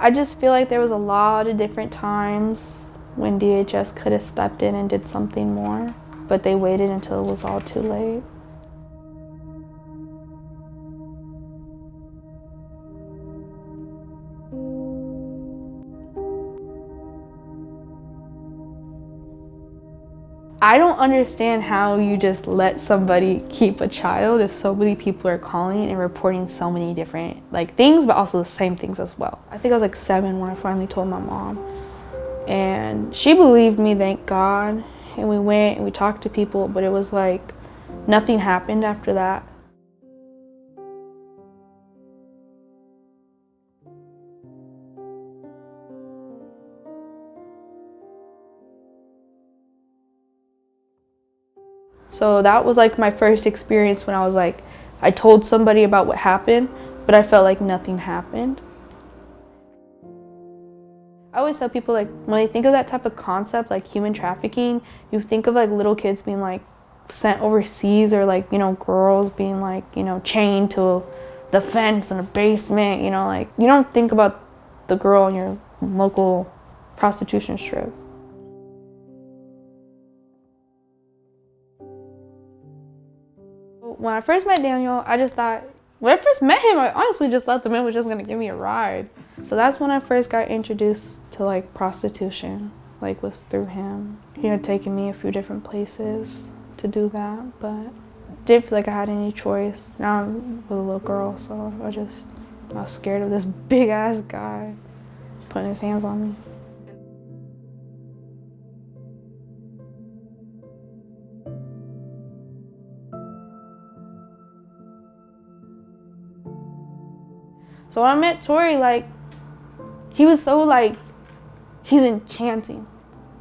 I just feel like there was a lot of different times when DHS could have stepped in and did something more, but they waited until it was all too late. I don't understand how you just let somebody keep a child if so many people are calling and reporting so many different things, but also the same things as well. I think I was 7 when I finally told my mom, and she believed me, thank God. And we went and we talked to people, but it was like nothing happened after that. So that was like my first experience when I was like, I told somebody about what happened, but I felt like nothing happened. I always tell people, like, when they think of that type of concept, like human trafficking, you think of like little kids being like sent overseas, or like, you know, girls being like, you know, chained to the fence in a basement, you know, like you don't think about the girl in your local prostitution strip. When I first met Daniel, I just thought, when I first met him, I honestly just thought the man was just gonna give me a ride. So that's when I first got introduced to like prostitution, like was through him. He had taken me a few different places to do that, but didn't feel like I had any choice. Now I'm with a little girl, so I was scared of this big ass guy putting his hands on me. So when I met Tori, like, he was so like, he's enchanting.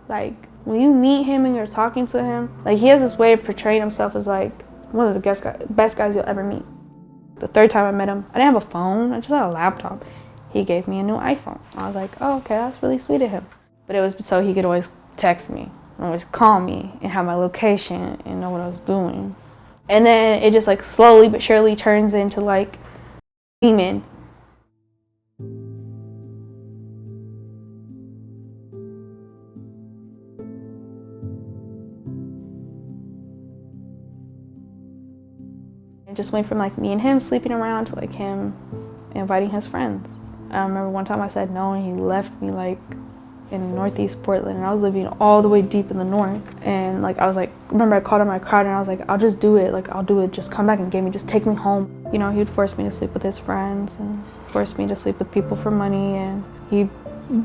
Like, when you meet him and you're talking to him, like, he has this way of portraying himself as like one of the best guys you'll ever meet. The third time I met him, I didn't have a phone, I just had a laptop. He gave me a new iPhone. I was like, oh, okay, that's really sweet of him. But it was so he could always text me, always call me, and have my location and know what I was doing. And then it just like slowly but surely turns into like demon. It just went from like me and him sleeping around to like him inviting his friends. I remember one time I said no and he left me like in northeast Portland, and I was living all the way deep in the north. And like I was like, remember I called him, I cried, and I was like, I'll just do it, like I'll do it, just come back and get me, just take me home. You know, he would force me to sleep with his friends and force me to sleep with people for money, and he'd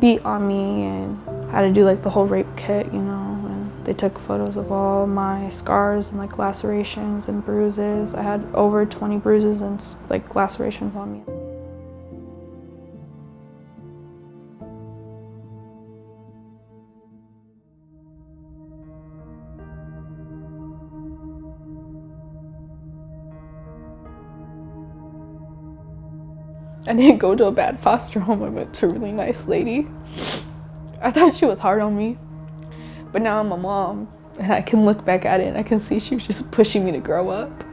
beat on me and had to do like the whole rape kit, you know. And they took photos of all my scars and like lacerations and bruises. I had over 20 bruises and like lacerations on me. I didn't go to a bad foster home. I went to a really nice lady. I thought she was hard on me, but now I'm a mom and I can look back at it and I can see she was just pushing me to grow up,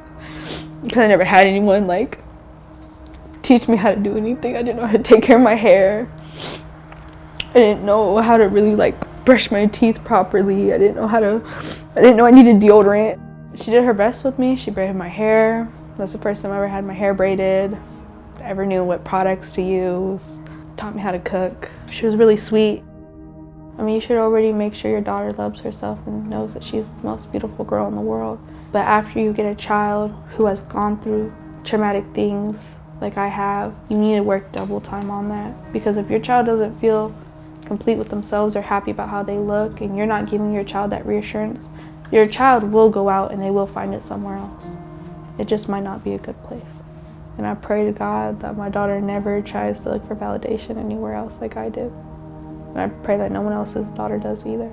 because I never had anyone like teach me how to do anything. I didn't know how to take care of my hair. I didn't know how to really like brush my teeth properly. I didn't know I needed deodorant. She did her best with me. She braided my hair. That was the first time I ever had my hair braided. Ever knew what products to use, taught me how to cook. She was really sweet. I mean, you should already make sure your daughter loves herself and knows that she's the most beautiful girl in the world. But after you get a child who has gone through traumatic things like I have, you need to work double time on that. Because if your child doesn't feel complete with themselves or happy about how they look, and you're not giving your child that reassurance, your child will go out and they will find it somewhere else. It just might not be a good place. And I pray to God that my daughter never tries to look for validation anywhere else like I did. And I pray that no one else's daughter does either.